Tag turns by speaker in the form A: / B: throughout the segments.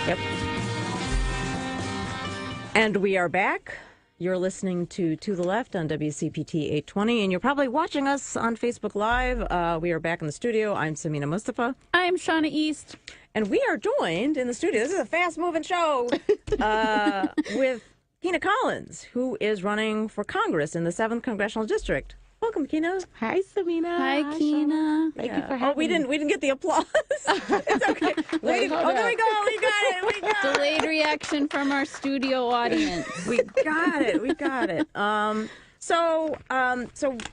A: Yep. And we are back. You're listening to the Left on WCPT 820, and you're probably watching us on Facebook Live. We are back in the studio. I'm Sameena Mustafa.
B: I'm Shana East.
A: And we are joined in the studio. This is a fast-moving show with Kina Collins, who is running for Congress in the 7th Congressional District. Welcome, Kina.
C: Hi, Sameena.
B: Hi, Kina.
C: Thank you for having me.
A: We didn't get the applause. It's okay.
C: Wait,
A: there we go. We got it. We got it.
B: Delayed reaction from our studio audience.
A: We got it. We got it. So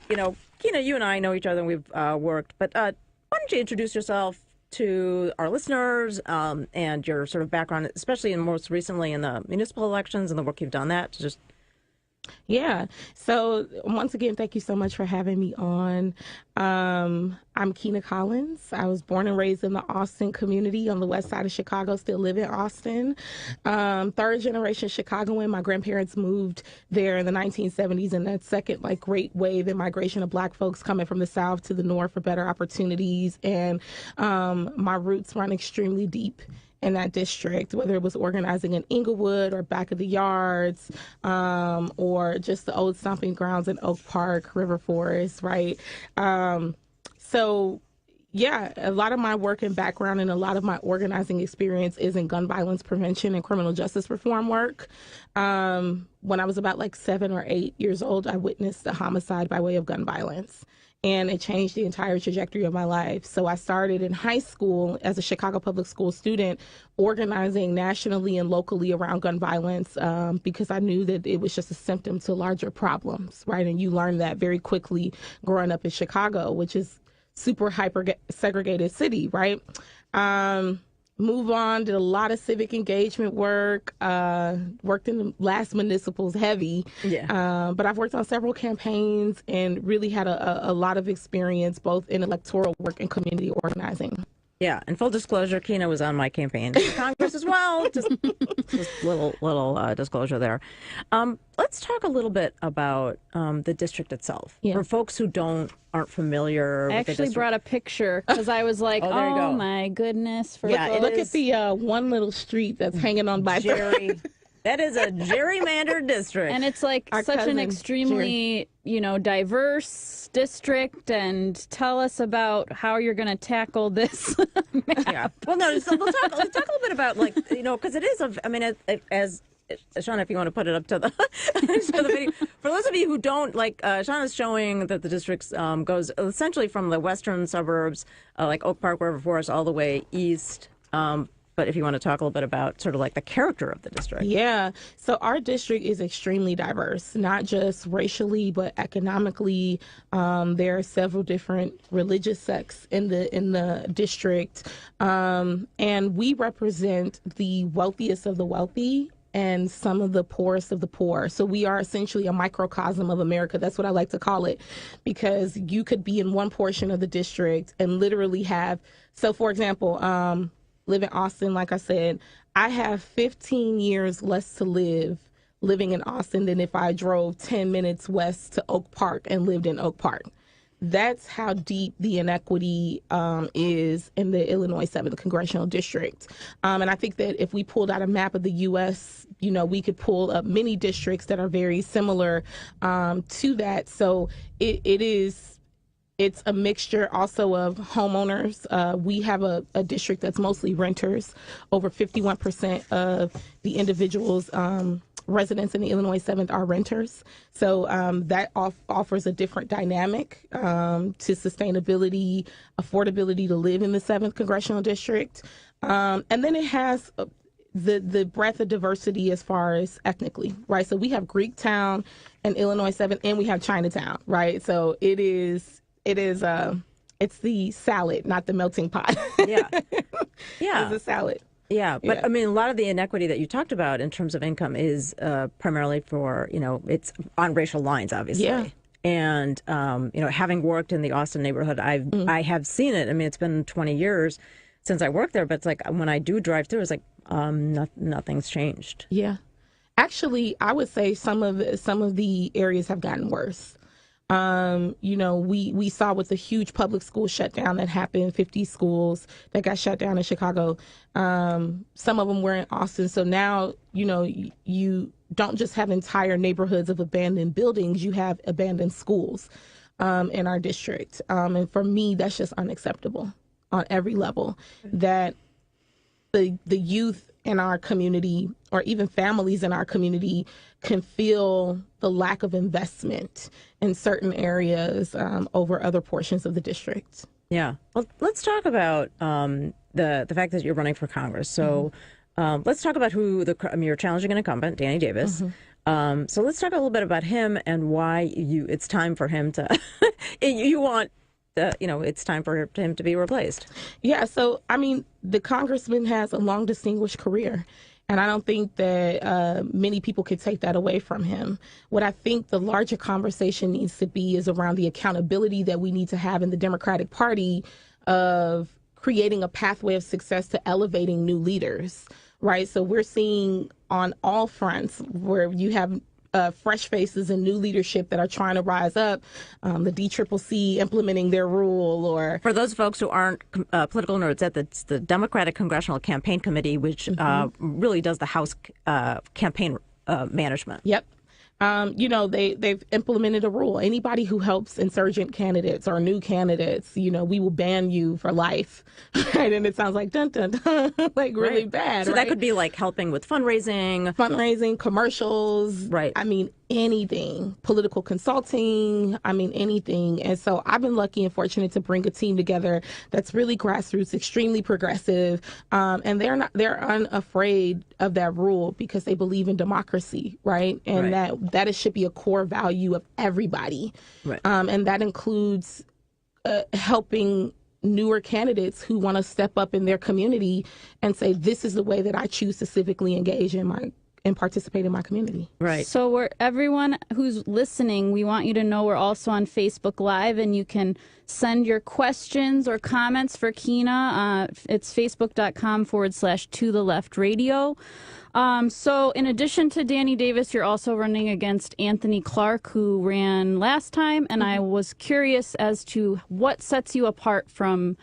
A: you know, Kina, you and I know each other and we've worked, but why don't you introduce yourself to our listeners and your sort of background, especially and most recently in the municipal elections and the work you've done that to just.
C: Yeah. So once again, thank you so much for having me on. I'm Kina Collins. I was born and raised in the Austin community on the west side of Chicago, still live in Austin. Third generation Chicagoan. My grandparents moved there in the 1970s, and that second great wave in migration of Black folks coming from the South to the North for better opportunities. And my roots run extremely deep in that district, whether it was organizing in Inglewood or back of the yards, or just the old stomping grounds in Oak Park, River Forest, right? So yeah, a lot of my work and background and a lot of my organizing experience is in gun violence prevention and criminal justice reform work. When I was about 7 or 8 years old, I witnessed a homicide by way of gun violence. And it changed the entire trajectory of my life. So I started in high school as a Chicago public school student, organizing nationally and locally around gun violence, because I knew that it was just a symptom to larger problems, right? And you learn that very quickly growing up in Chicago, which is super hyper segregated city, right? Move on, did a lot of civic engagement work, worked in the last municipals heavy. Yeah. But I've worked on several campaigns and really had a lot of experience both in electoral work and community organizing.
A: Yeah, and full disclosure, Kina was on my campaign for Congress as well. Just little disclosure there. Let's talk a little bit about the district itself. Yeah. For folks who aren't familiar with the district.
B: I actually brought a picture because I was like, oh my goodness.
C: Look at the one little street that's hanging on by
A: Jerry. That is a gerrymandered district.
B: And it's such an extremely, diverse district. And tell us about how you're going to tackle this map.
A: Yeah. Well, no, so let's talk a little bit about, because it is, as Shana, if you want to put it up to the, to the video. For those of you who don't, Shana's showing that the district goes essentially from the western suburbs, like Oak Park, River Forest, all the way east. But if you want to talk a little bit about sort of the character of the district.
C: Yeah. So our district is extremely diverse, not just racially, but economically. There are several different religious sects in the district. And we represent the wealthiest of the wealthy and some of the poorest of the poor. So we are essentially a microcosm of America. That's what I like to call it, because you could be in one portion of the district and literally have, so for example, live in Austin, like I said, I have 15 years less to live living in Austin than if I drove 10 minutes west to Oak Park and lived in Oak Park. That's how deep the inequity is in the Illinois 7th Congressional District. And I think that if we pulled out a map of the U.S., we could pull up many districts that are very similar to that. So it's a mixture also of homeowners. We have a district that's mostly renters. Over 51% of the individuals residents in the Illinois 7th are renters. So that offers a different dynamic to sustainability, affordability to live in the 7th Congressional District. And then it has the breadth of diversity as far as ethnically, right? So we have Greektown and Illinois 7th, and we have Chinatown, right? So it's the salad, not the melting pot.
A: Yeah. Yeah.
C: It's a salad.
A: Yeah, but I mean, a lot of the inequity that you talked about in terms of income is primarily for, it's on racial lines, obviously. Yeah. And, having worked in the Austin neighborhood, I have seen it. I mean, it's been 20 years since I worked there, but it's when I do drive through, it's nothing's changed.
C: Yeah. Actually, I would say some of the areas have gotten worse. We saw with the huge public school shutdown that happened, 50 schools that got shut down in Chicago. Some of them were in Austin. So now, you don't just have entire neighborhoods of abandoned buildings, you have abandoned schools in our district. And for me, that's just unacceptable on every level, that the youth in our community, or even families in our community, can feel the lack of investment in certain areas over other portions of the district.
A: Yeah. Well, let's talk about the fact that you're running for Congress. So let's talk about you're challenging an incumbent, Danny Davis. So let's talk a little bit about him and why it's time for him to it's time for him to be replaced.
C: Yeah. So, the congressman has a long, distinguished career. And I don't think that many people could take that away from him. What I think the larger conversation needs to be is around the accountability that we need to have in the Democratic Party of creating a pathway of success to elevating new leaders, right? So we're seeing on all fronts where you have fresh faces and new leadership that are trying to rise up, the DCCC implementing their rule, or...
A: For those folks who aren't political nerds, that's the Democratic Congressional Campaign Committee, which really does the House campaign management.
C: Yep. They've implemented a rule. Anybody who helps insurgent candidates or new candidates, we will ban you for life. Right? And it sounds like dun dun dun, like really bad.
A: So
C: right?
A: that could be like helping with
C: fundraising, commercials.
A: Right.
C: Anything, political consulting, anything. And so I've been lucky and fortunate to bring a team together that's really grassroots, extremely progressive. And they're unafraid of that rule because they believe in democracy, right? And that it should be a core value of everybody.
A: Right.
C: And that includes helping newer candidates who want to step up in their community and say, this is the way that I choose to civically engage and participate in my community.
A: Right.
B: So everyone who's listening, we want you to know we're also on Facebook Live, and you can send your questions or comments for Kina. It's facebook.com/to-the-left-radio. So in addition to Danny Davis, you're also running against Anthony Clark, who ran last time. And I was curious as to what sets you apart from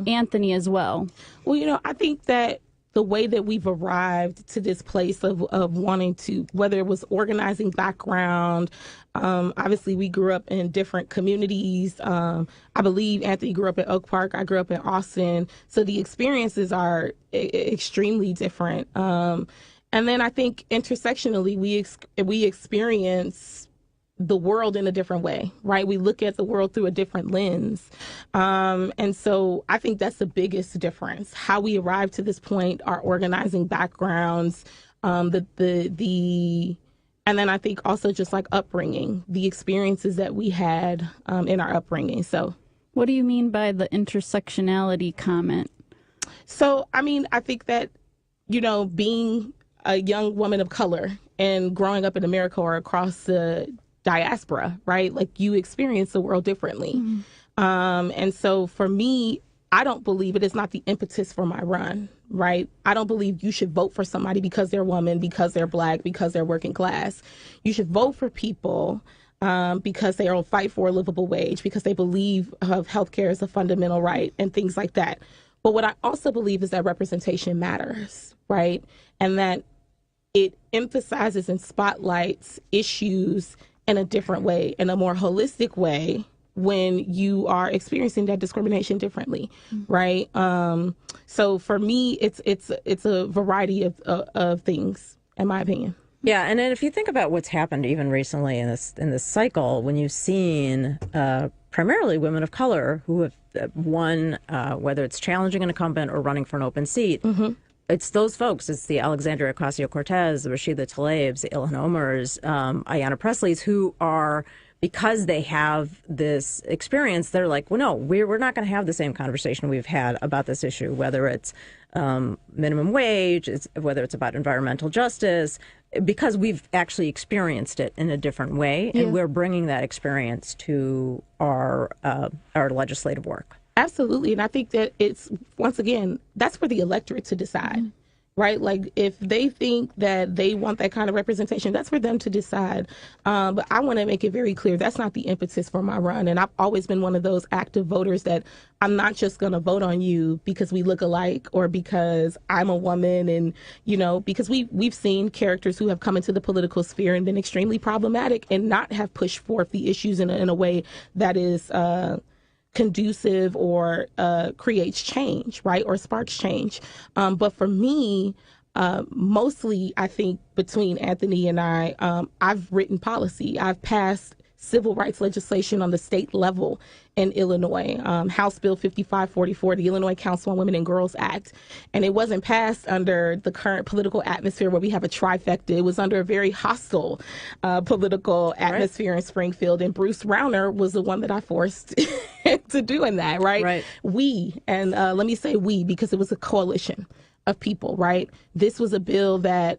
B: Anthony as well.
C: Well, I think that the way that we've arrived to this place of wanting to, whether it was organizing background, obviously we grew up in different communities. I believe Anthony grew up in Oak Park. I grew up in Austin. So the experiences are extremely different. And then I think intersectionally, we experience the world in a different way, right? We look at the world through a different lens. And so I think that's the biggest difference. How we arrived to this point, our organizing backgrounds, and then I think also just like upbringing, the experiences that we had in our upbringing. So
B: what do you mean by the intersectionality comment?
C: So, I think that, being a young woman of color and growing up in America or across the diaspora, right? Like, you experience the world differently. And so for me, I don't believe it is not the impetus for my run, right? I don't believe you should vote for somebody because they're woman, because they're Black, because they're working class. You should vote for people because they will fight for a livable wage, because they believe healthcare is a fundamental right and things like that. But what I also believe is that representation matters, right? And that it emphasizes and spotlights issues in a different way, in a more holistic way, when you are experiencing that discrimination differently, right? So for me, it's a variety of things, in my opinion.
A: Yeah, and then if you think about what's happened even recently in this cycle, when you've seen primarily women of color who have won, whether it's challenging an incumbent or running for an open seat, it's those folks. It's the Alexandria Ocasio-Cortez, the Rashida Tlaibs, the Ilhan Omars, Ayanna Presleys, who are, because they have this experience, they're like, well, no, we're not going to have the same conversation we've had about this issue, whether it's minimum wage, whether it's about environmental justice, because we've actually experienced it in a different way, and we're bringing that experience to our legislative work.
C: Absolutely. And I think that it's, once again, that's for the electorate to decide, right? Like, if they think that they want that kind of representation, that's for them to decide. But I want to make it very clear that's not the impetus for my run. And I've always been one of those active voters that I'm not just going to vote on you because we look alike or because I'm a woman. And, you know, because we've seen characters who have come into the political sphere and been extremely problematic and not have pushed forth the issues in a way that is conducive or creates change, right, or sparks change. But for me, mostly, I think between Anthony and I, I've written policy. I've passed civil rights legislation on the state level in Illinois, House Bill 5544, the Illinois Council on Women and Girls Act. And it wasn't passed under the current political atmosphere where we have a trifecta. It was under a very hostile political atmosphere in Springfield. And Bruce Rauner was the one that I forced to doing that, right? We, and let me say we, because it was a coalition of people, right? This was a bill that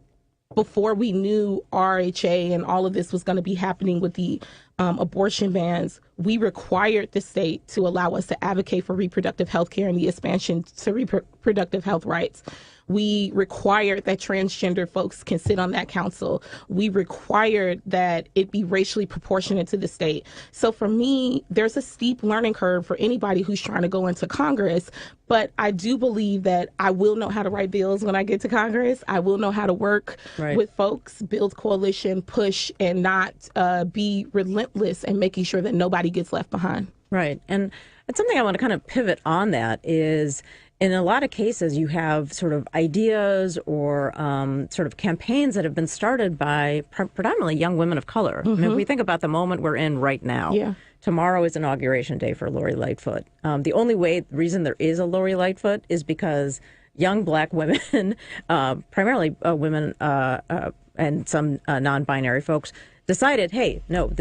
C: before we knew RHA and all of this was going to be happening with the abortion bans, we required the state to allow us to advocate for reproductive health care and the expansion to reproductive health rights. We required that transgender folks can sit on that council. We required that it be racially proportionate to the state. So for me, there's a steep learning curve for anybody who's trying to go into Congress. But I do believe that I will know how to write bills when I get to Congress. I will know how to work with folks, build coalition, push, and not be relentless in making sure that nobody gets left behind.
A: Right. And something I want to kind of pivot on that is, in a lot of cases, you have sort of ideas or sort of campaigns that have been started by predominantly young women of color. I mean, if we think about the moment we're in right now, tomorrow is Inauguration Day for Lori Lightfoot. The only reason there is a Lori Lightfoot is because young Black women, primarily women and some non-binary folks, decided, hey, no,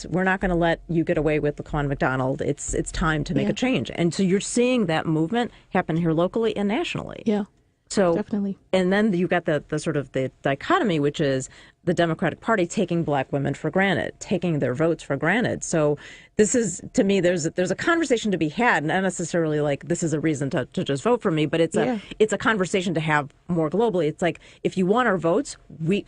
A: we're not going to let you get away with Laquan McDonald. It's time to make a change. And so you're seeing that movement happen here locally and nationally.
C: Yeah.
A: So
C: definitely. And
A: then you got the sort of the dichotomy, which is the Democratic Party taking Black women for granted, taking their votes for granted. So this is, to me, there's a conversation to be had, not necessarily like this is a reason to just vote for me, but it's a conversation to have more globally. It's like, if you want our votes,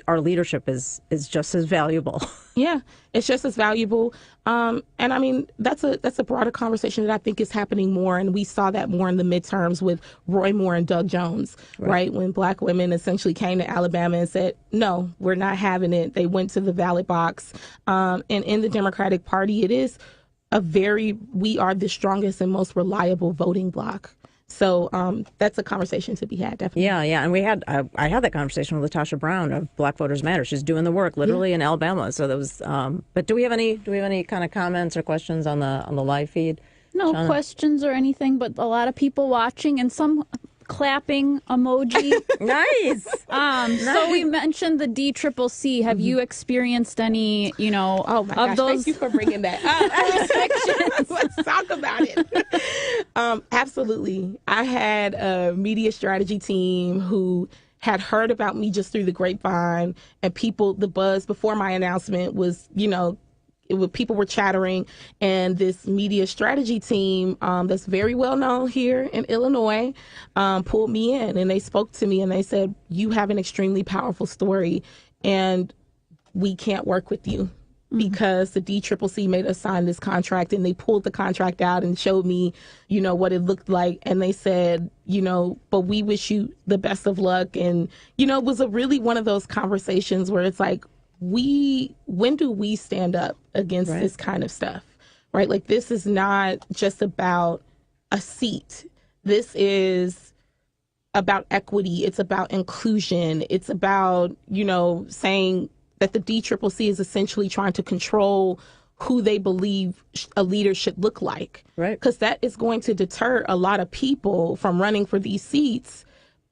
A: our leadership is just as valuable.
C: Yeah, it's just as valuable. And I mean, that's a broader conversation that I think is happening more. And we saw that more in the midterms with Roy Moore and Doug Jones, right? When Black women essentially came to Alabama and said, no, we're not having it. They went to the ballot box. And in the Democratic Party, it is we are the strongest and most reliable voting bloc. So that's a conversation to be had, definitely.
A: Yeah. And I had that conversation with Latasha Brown of Black Voters Matter. She's doing the work literally in Alabama. So that was. But do we have any kind of comments or questions on the live feed?
B: No
A: Shana?
B: Questions or anything, but a lot of people watching and some clapping emoji.
A: Nice.
C: So
B: we mentioned the DCCC. Have you experienced any,
C: oh my gosh,
B: those?
C: Thank you for bringing that up. Let's talk about it. Absolutely. I had a media strategy team who had heard about me just through the grapevine, and the buzz before my announcement was, people were chattering, and this media strategy team that's very well known here in Illinois pulled me in, and they spoke to me and they said, you have an extremely powerful story and we can't work with you because the DCCC made us sign this contract, and they pulled the contract out and showed me, what it looked like. And they said, but we wish you the best of luck. And, it was really one of those conversations where it's like, when do we stand up against this kind of stuff, right? Like, this is not just about a seat. This is about equity. It's about inclusion. It's about, saying that the DCCC is essentially trying to control who they believe a leader should look like.
A: Right.
C: Because that is going to deter a lot of people from running for these seats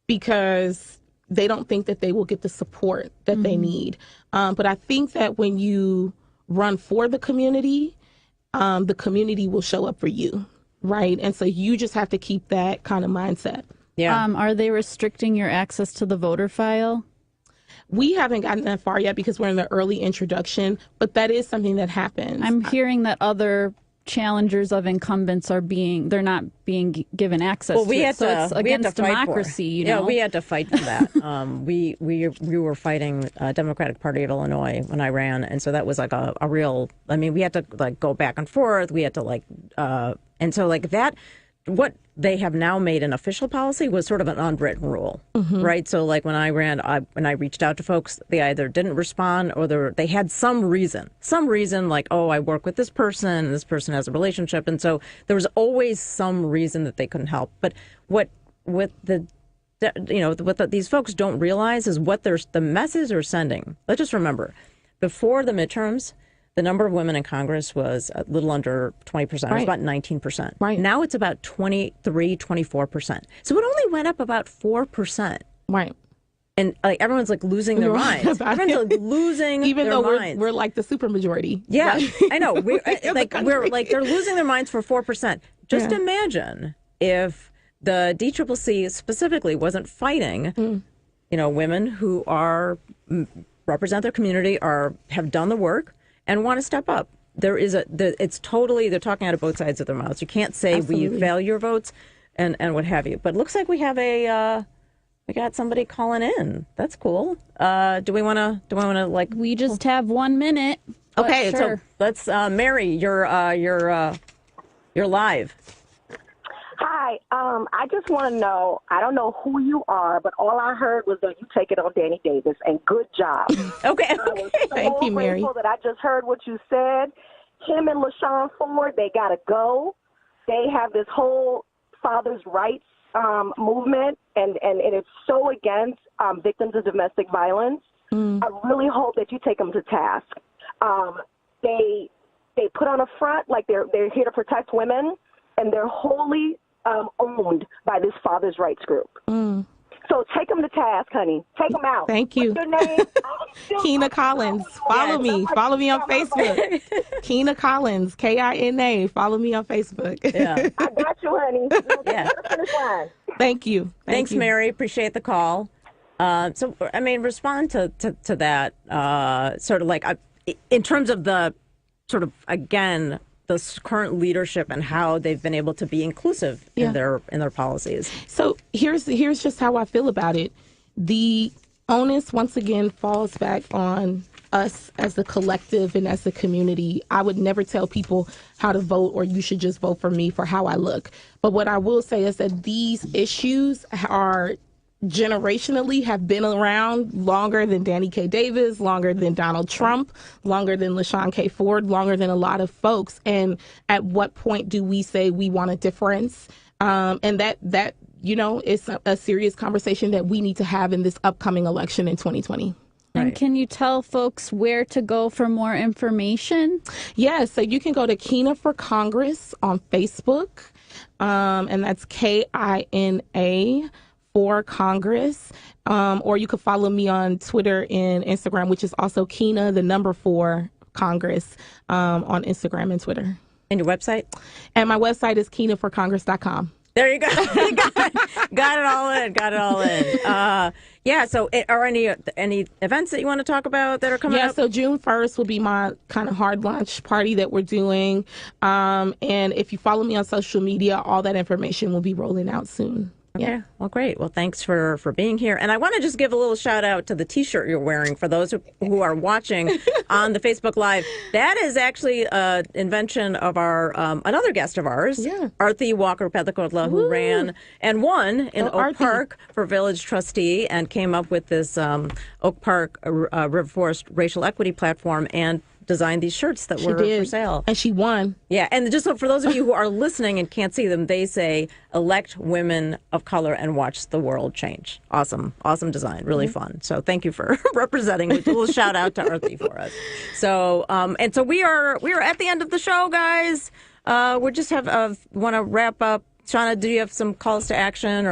C: because they don't think that they will get the support that they need. But I think that when you run for the community will show up for you, right? And so you just have to keep that kind of mindset.
A: Yeah.
B: Are they restricting your access to the voter file?
C: We haven't gotten that far yet because we're in the early introduction, but that is something that happens.
B: I'm hearing that other challengers of incumbents they're not being given access
A: Well,
B: to
A: we
B: it.
A: had
B: So
A: to
B: it's
A: we had
B: against
A: to fight
B: democracy,
A: for it.
B: you know.
A: Yeah, we had to fight for that. We were fighting Democratic Party of Illinois when I ran, and so that was like a real. I mean, we had to like go back and forth. We had to like, and so like that. What they have now made an official policy was sort of an unwritten rule, right? So like when I ran, when I reached out to folks, they either didn't respond or they had some reason like, oh, I work with this person and this person has a relationship. And so there was always some reason that they couldn't help. But what these folks don't realize is what the message they're sending. Let's just remember, before the midterms, the number of women in Congress was a little under 20%. It was about 19%.
C: Right.
A: Now it's about 23, 24%. So it only went up about 4%.
C: Right.
A: And like everyone's like losing their minds. Everyone's like losing
C: Even
A: their
C: though
A: minds.
C: we're like the supermajority.
A: Yeah,
C: Right?
A: I know. We're like they're losing their minds for 4%. Just imagine if the DCCC specifically wasn't fighting, women who represent their community, have done the work and want to step up. It's totally, they're talking out of both sides of their mouths. You can't say we value your votes and what have you. But it looks like we have we got somebody calling in. That's cool. Do we want to like?
B: We just have 1 minute.
A: Okay,
B: sure.
A: so let's Mary, you're live.
D: Hi, I just want to know, I don't know who you are, but all I heard was that you take it on Danny Davis, and good job.
A: Okay.
D: I was so
C: Thank you, Mary.
D: grateful that I just heard what you said. Him and LaShawn Ford, they got to go. They have this whole father's rights movement, and it's so against victims of domestic violence. I really hope that you take them to task. They put on a front like they're here to protect women, and they're wholly owned by this father's rights group. So take them to task, honey. Take them out.
C: Thank you.
D: What's your name?
C: Kina Collins. Follow me. Follow me on Facebook. Kina Collins, Kina. Follow me on Facebook.
A: Yeah.
D: I got you, honey.
A: Yeah.
D: Finish line.
C: Thank you.
A: Thanks,
C: you.
A: Mary. Appreciate the call. So, I mean, respond to that sort of like in terms of the sort of, again, the current leadership and how they've been able to be inclusive in their policies.
C: So here's just how I feel about it. The onus once again falls back on us as the collective and as the community. I would never tell people how to vote or you should just vote for me for how I look. But what I will say is that these issues are generationally have been around longer than Danny K. Davis, longer than Donald Trump, longer than LaShawn K. Ford, longer than a lot of folks. And at what point do we say we want a difference? And that is a serious conversation that we need to have in this upcoming election in 2020.
B: And can you tell folks where to go for more information?
C: Yeah, so you can go to Kina for Congress on Facebook, and that's KINA for Congress, or you could follow me on Twitter and Instagram, which is also Kina, the number 4 Congress, on Instagram and Twitter.
A: And your website?
C: And my website is kinaforcongress.com.
A: There you go. You got it all in. Got it all in. Yeah. So, are any events that you want to talk about that are coming up?
C: Yeah. So June 1st will be my kind of hard launch party that we're doing. And if you follow me on social media, all that information will be rolling out soon.
A: Okay.
C: Yeah.
A: Well, great. Well, thanks for being here. And I want to just give a little shout out to the T-shirt you're wearing for those who are watching on the Facebook Live. That is actually an invention of our another guest of ours, Arthi Walker-Pethakotla, who ran and won in Oak Park for village trustee and came up with this Oak Park River Forest racial equity platform and designed these shirts that were for sale.
C: And she won.
A: Yeah, and just so for those of you who are listening and can't see them, they say, elect women of color and watch the world change. Awesome. Awesome design. Really fun. So thank you for representing. A little shout out to Arthi for us. So, and so we are at the end of the show, guys. We just want to wrap up. Shana, do you have some calls to action or